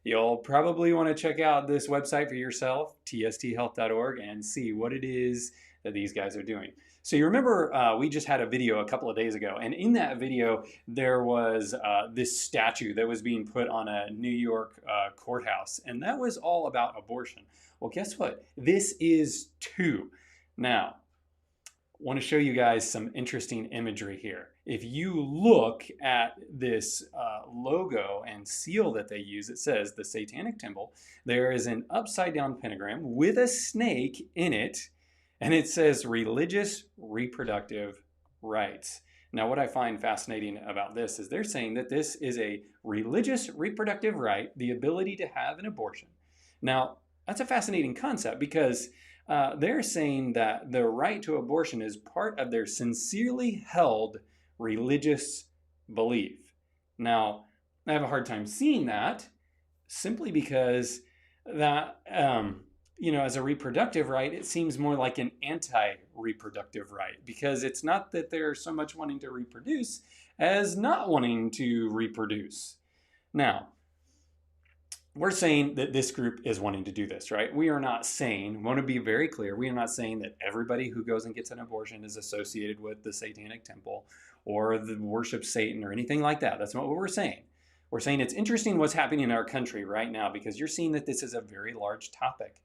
you'll probably want to check out this website for yourself, tsthealth.org, and see what it is that these guys are doing. So you remember we just had a video a couple of days ago, and in that video there was this statue that was being put on a New York courthouse, and that was all about abortion. Well, guess what? This is too. Now, I want to show you guys some interesting imagery here. If you look at this logo and seal that they use, it says the Satanic Temple. There is an upside down pentagram with a snake in it, and it says religious reproductive rights. Now, what I find fascinating about this is they're saying that this is a religious reproductive right, the ability to have an abortion. Now, that's a fascinating concept because they're saying that the right to abortion is part of their sincerely held religious belief. Now, I have a hard time seeing that simply because that, as a reproductive right, it seems more like an anti-reproductive right because it's not that they're so much wanting to reproduce as not wanting to reproduce. Now, we're saying that this group is wanting to do this, right? We are not saying, want to be very clear, we are not saying that everybody who goes and gets an abortion is associated with the Satanic Temple or the worship Satan or anything like that. That's not what we're saying. We're saying it's interesting what's happening in our country right now because you're seeing that this is a very large topic.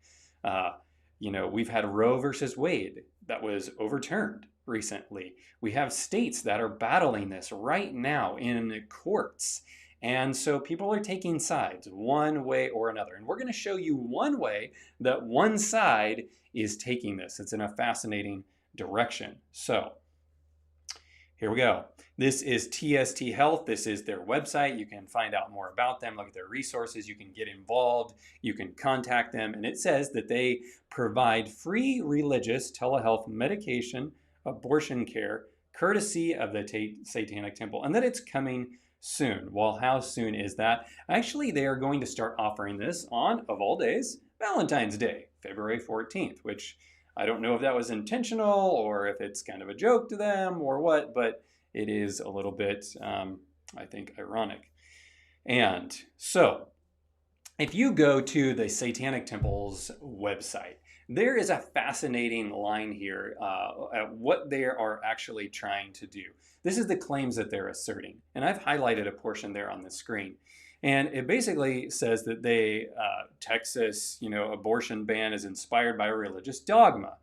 We've had Roe versus Wade that was overturned recently. We have states that are battling this right now in the courts. And so people are taking sides one way or another. And we're going to show you one way that one side is taking this. It's in a fascinating direction. So here we go. This is TST Health. This is their website. You can find out more about them, look at their resources. You can get involved. You can contact them. And it says that they provide free religious telehealth medication, abortion care, courtesy of the Satanic Temple, and that it's coming soon. Well, how soon is that? Actually, they are going to start offering this on, of all days, Valentine's Day, February 14th, which I don't know if that was intentional or if it's kind of a joke to them or what, but it is a little bit, I think, ironic. And so, if you go to the Satanic Temple's website, there is a fascinating line here at what they are actually trying to do. This is the claims that they're asserting. And I've highlighted a portion there on the screen. And it basically says that Texas, abortion ban is inspired by a religious dogma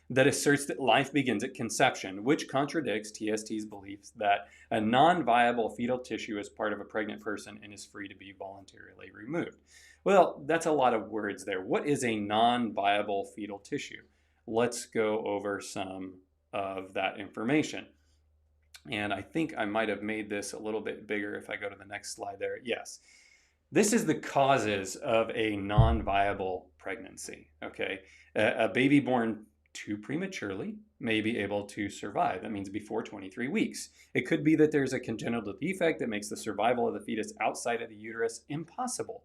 that asserts that life begins at conception, which contradicts TST's beliefs that a non-viable fetal tissue is part of a pregnant person and is free to be voluntarily removed. Well, that's a lot of words there. What is a non-viable fetal tissue? Let's go over some of that information. And I think I might have made this a little bit bigger if I go to the next slide there. Yes. This is the causes of a non-viable pregnancy, okay? A baby born too prematurely may be able to survive. That means before 23 weeks. It could be that there's a congenital defect that makes the survival of the fetus outside of the uterus impossible.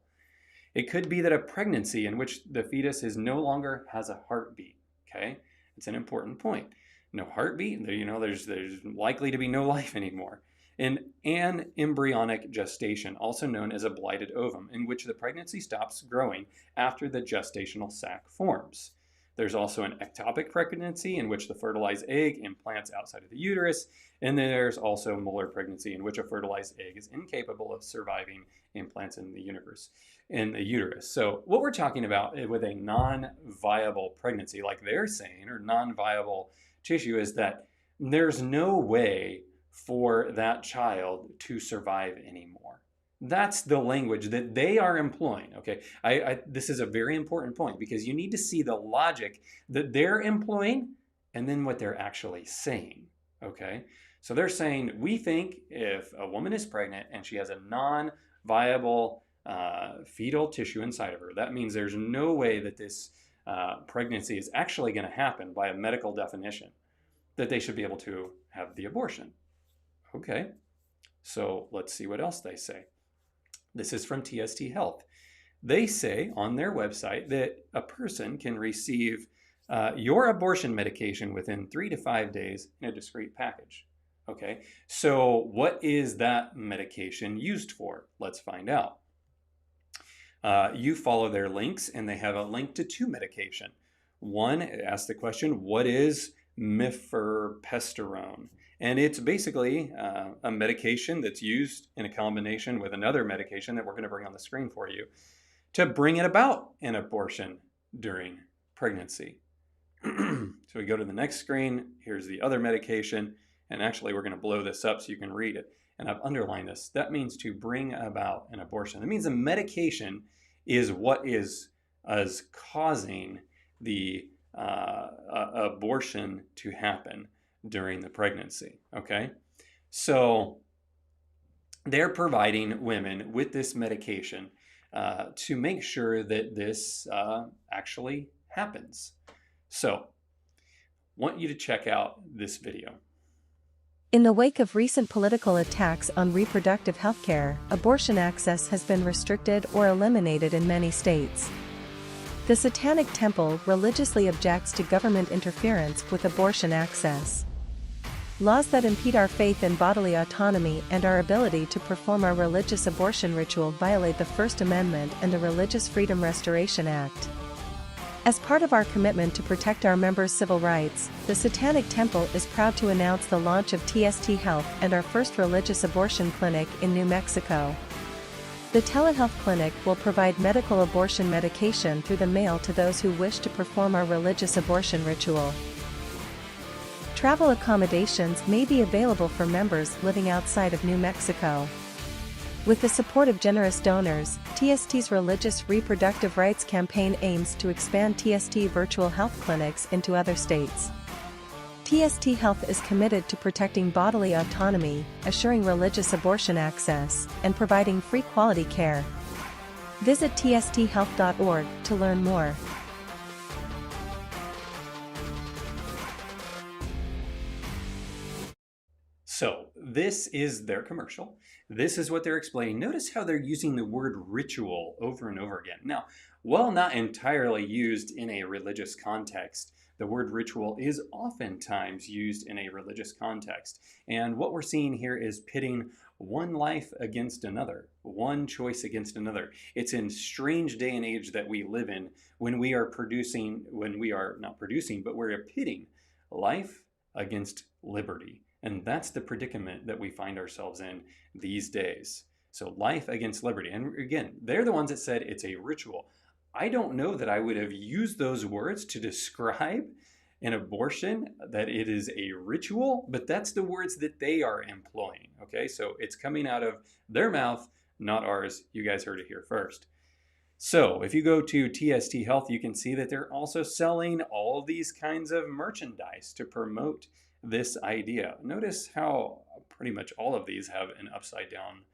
It could be that a pregnancy in which the fetus no longer has a heartbeat, okay? It's an important point. No heartbeat, there's likely to be no life anymore. And an embryonic gestation, also known as a blighted ovum, in which the pregnancy stops growing after the gestational sac forms. There's also an ectopic pregnancy in which the fertilized egg implants outside of the uterus. And then there's also molar pregnancy in which a fertilized egg is incapable of surviving implants in the uterus. So what we're talking about with a non-viable pregnancy, like they're saying, or non-viable tissue, is that there's no way for that child to survive anymore. That's the language that they are employing, okay? This is a very important point because you need to see the logic that they're employing and then what they're actually saying, okay? So they're saying, we think if a woman is pregnant and she has a non-viable fetal tissue inside of her, that means there's no way that this pregnancy is actually going to happen by a medical definition, that they should be able to have the abortion. Okay, so let's see what else they say. This is from TST Health. They say on their website that a person can receive your abortion medication within 3 to 5 days in a discrete package. Okay, so what is that medication used for? Let's find out. You follow their links, and they have a link to two medication. One, it asks the question, what is mifepristone? And it's basically a medication that's used in a combination with another medication that we're going to bring on the screen for you to bring it about an abortion during pregnancy. So we go to the next screen. Here's the other medication. And actually, we're going to blow this up so you can read it. And I've underlined this. That means to bring about an abortion. That means the medication is what is causing the abortion to happen during the pregnancy. Okay? So they're providing women with this medication to make sure that this actually happens. So, I want you to check out this video. In the wake of recent political attacks on reproductive health care, abortion access has been restricted or eliminated in many states. The Satanic Temple religiously objects to government interference with abortion access. Laws that impede our faith in bodily autonomy and our ability to perform our religious abortion ritual violate the First Amendment and the Religious Freedom Restoration Act. As part of our commitment to protect our members' civil rights, the Satanic Temple is proud to announce the launch of TST Health and our first religious abortion clinic in New Mexico. The telehealth clinic will provide medical abortion medication through the mail to those who wish to perform our religious abortion ritual. Travel accommodations may be available for members living outside of New Mexico. With the support of generous donors, TST's Religious Reproductive Rights Campaign aims to expand TST virtual health clinics into other states. TST Health is committed to protecting bodily autonomy, assuring religious abortion access, and providing free quality care. Visit tsthealth.org to learn more. So this is their commercial. This is what they're explaining. Notice how they're using the word ritual over and over again. Now, while not entirely used in a religious context, the word ritual is oftentimes used in a religious context. And what we're seeing here is pitting one life against another, one choice against another. It's in strange day and age that we live in when we are not producing, but we're pitting life against liberty. And that's the predicament that we find ourselves in these days. So life against liberty. And again, they're the ones that said it's a ritual. I don't know that I would have used those words to describe an abortion, that it is a ritual, but that's the words that they are employing. Okay, so it's coming out of their mouth, not ours. You guys heard it here first. So if you go to TST Health, you can see that they're also selling all these kinds of merchandise to promote this idea. Notice how pretty much all of these have an upside down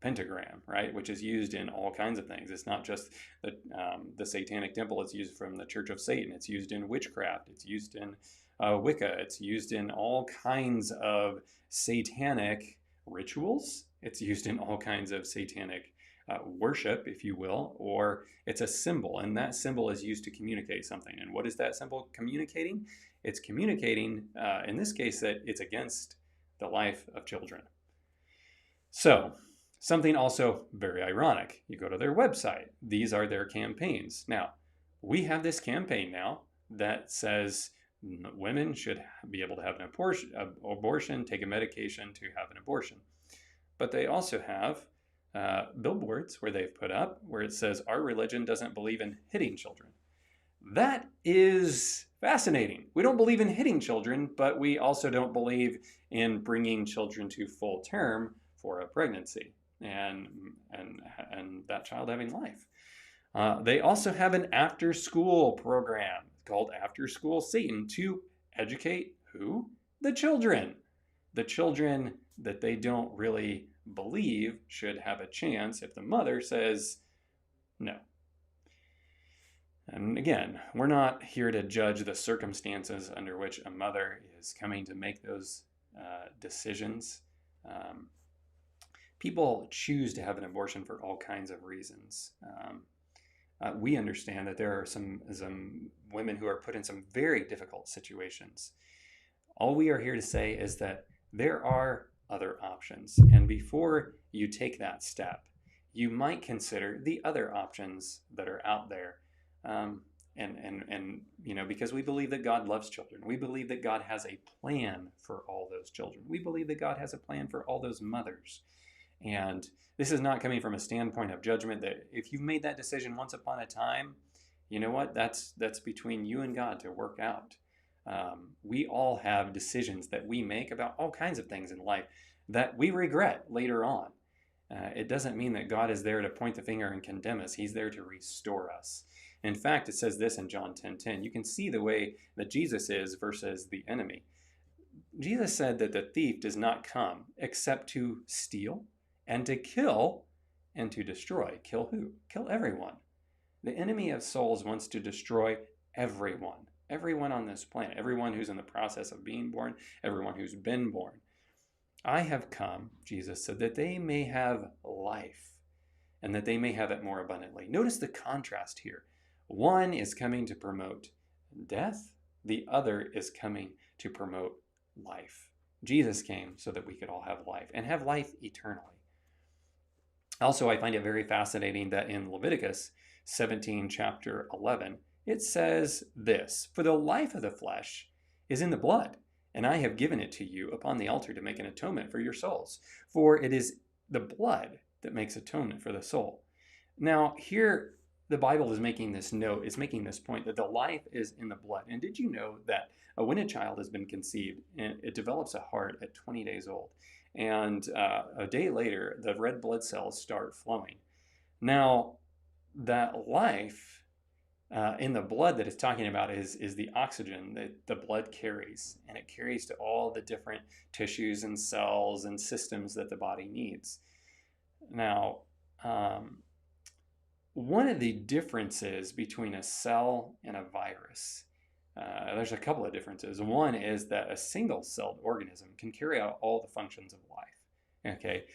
pentagram, right? Which is used in all kinds of things. It's not just the Satanic Temple. It's used from the Church of Satan. It's used in witchcraft. It's used in Wicca. It's used in all kinds of satanic rituals. It's used in all kinds of satanic worship, if you will, or it's a symbol, and that symbol is used to communicate something. And what is that symbol communicating? It's communicating, in this case, that it's against the life of children. So, something also very ironic. You go to their website. These are their campaigns. Now, we have this campaign now that says women should be able to have an abortion, take a medication to have an abortion. But they also have billboards where they've put up where it says, our religion doesn't believe in hitting children. That is fascinating. We don't believe in hitting children, but we also don't believe in bringing children to full term for a pregnancy and that child having life. They also have an after-school program called After School Satan to educate who? The children. The children that they don't really believe should have a chance if the mother says no. And again, we're not here to judge the circumstances under which a mother is coming to make those decisions. People choose to have an abortion for all kinds of reasons. We understand that there are some women who are put in some very difficult situations. All we are here to say is that there are other options. And before you take that step, you might consider the other options that are out there. Um, and because we believe that God loves children. We believe that God has a plan for all those children. We believe that God has a plan for all those mothers. And this is not coming from a standpoint of judgment that if you've made that decision once upon a time, you know what? That's between you and God to work out. We all have decisions that we make about all kinds of things in life that we regret later on. It doesn't mean that God is there to point the finger and condemn us. He's there to restore us. In fact, it says this in John 10:10. You can see the way that Jesus is versus the enemy. Jesus said that the thief does not come except to steal and to kill and to destroy. Kill who? Kill everyone. The enemy of souls wants to destroy everyone. Everyone on this planet. Everyone who's in the process of being born. Everyone who's been born. I have come, Jesus said, that they may have life and that they may have it more abundantly. Notice the contrast here. One is coming to promote death. The other is coming to promote life. Jesus came so that we could all have life and have life eternally. Also, I find it very fascinating that in Leviticus 17, chapter 11, it says this, "For the life of the flesh is in the blood, and I have given it to you upon the altar to make an atonement for your souls. For it is the blood that makes atonement for the soul." Now, here the Bible is making this note, is making this point that the life is in the blood. And did you know that when a child has been conceived, it develops a heart at 20 days old? And a day later, the red blood cells start flowing. Now, that life in the blood that it's talking about is the oxygen that the blood carries, and it carries to all the different tissues and cells and systems that the body needs. Now, one of the differences between a cell and a virus, there's a couple of differences. One is that a single-celled organism can carry out all the functions of life. Okay,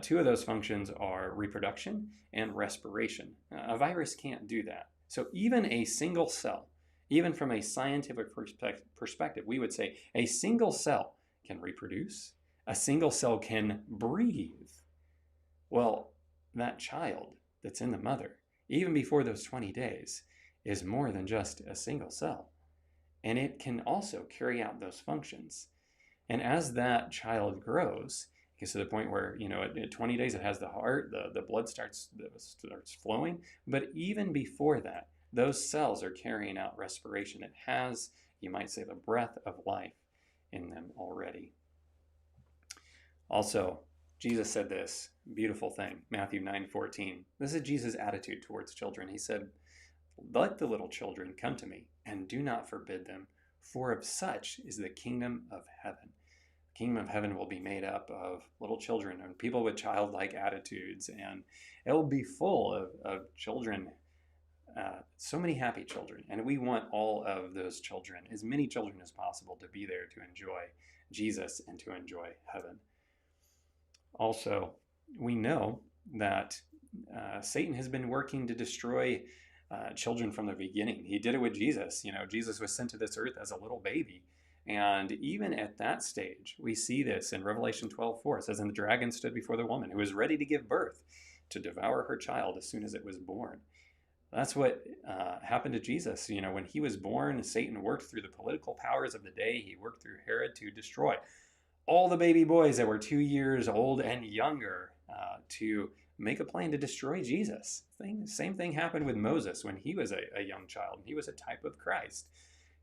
two of those functions are reproduction and respiration. A virus can't do that. So even a single cell, even from a scientific perspective, we would say a single cell can reproduce, a single cell can breathe. Well, that child that's in the mother, even before those 20 days, is more than just a single cell. And it can also carry out those functions. And as that child grows, it gets to the point where, at 20 days it has the heart, the blood starts flowing. But even before that, those cells are carrying out respiration. It has, you might say, the breath of life in them already. Also, Jesus said this beautiful thing, Matthew 9:14. This is Jesus' attitude towards children. He said, "Let the little children come to me, and do not forbid them, for of such is the kingdom of heaven." The kingdom of heaven will be made up of little children and people with childlike attitudes, and it will be full of children, so many happy children. And we want all of those children, as many children as possible, to be there to enjoy Jesus and to enjoy heaven. Also, we know that Satan has been working to destroy children from the beginning. He did it with Jesus. Jesus was sent to this earth as a little baby. And even at that stage, we see this in Revelation 12:4. It says, "And the dragon stood before the woman who was ready to give birth to devour her child as soon as it was born." That's what happened to Jesus. When he was born, Satan worked through the political powers of the day. He worked through Herod to destroy all the baby boys that were 2 years old and younger, to make a plan to destroy Jesus. Same thing happened with Moses when he was a young child. He was a type of Christ.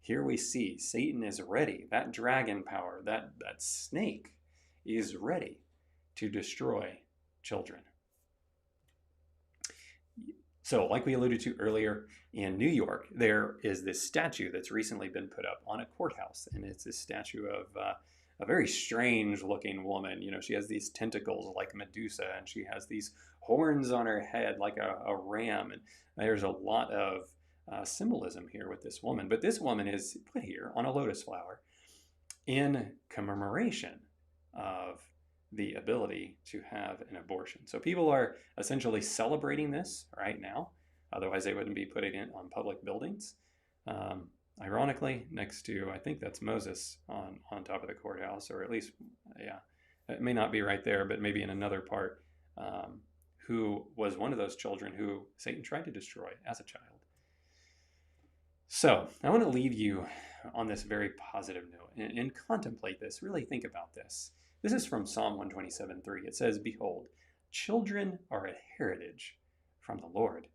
Here we see Satan is ready. That dragon power, that snake is ready to destroy children. So, like we alluded to earlier, in New York, there is this statue that's recently been put up on a courthouse. And it's this statue of a very strange looking woman. She has these tentacles like Medusa, and she has these horns on her head like a ram. And there's a lot of symbolism here with this woman. But this woman is put here on a lotus flower in commemoration of the ability to have an abortion. So people are essentially celebrating this right now. Otherwise, they wouldn't be putting it on public buildings. Ironically, next to, I think that's Moses on top of the courthouse, or at least, yeah, it may not be right there, but maybe in another part. who was one of those children who Satan tried to destroy as a child. So I want to leave you on this very positive note and contemplate this. Really think about this. This is from Psalm 127:3. It says, "Behold, children are a heritage from the Lord.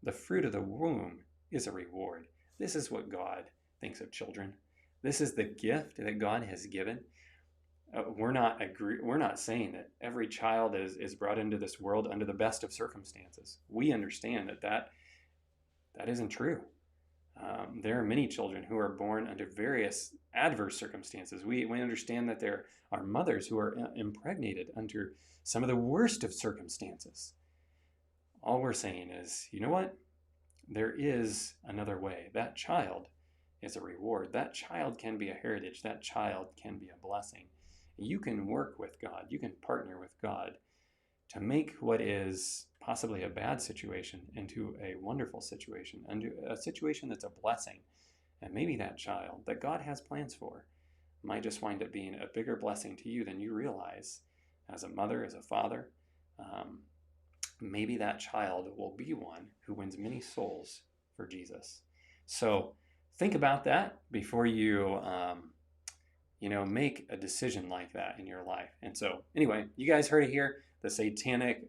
The fruit of the womb is a reward." This is what God thinks of children. This is the gift that God has given. We're not saying that every child is brought into this world under the best of circumstances. We understand that isn't true. There are many children who are born under various adverse circumstances. We understand that there are mothers who are impregnated under some of the worst of circumstances. All we're saying is, you know what? There is another way. That child is a reward. That child can be a heritage. That child can be a blessing. You can work with God. You can partner with God to make what is possibly a bad situation into a wonderful situation, into a situation that's a blessing. And maybe that child that God has plans for might just wind up being a bigger blessing to you than you realize. As a mother, as a father, maybe that child will be one who wins many souls for Jesus. So think about that before you make a decision like that in your life. And so anyway, you guys heard it here. The Satanic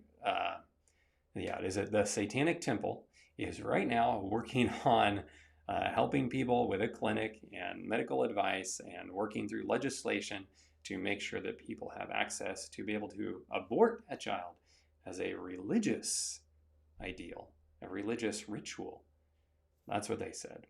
Temple is right now working on helping people with a clinic and medical advice and working through legislation to make sure that people have access to be able to abort a child as a religious ideal, a religious ritual. That's what they said.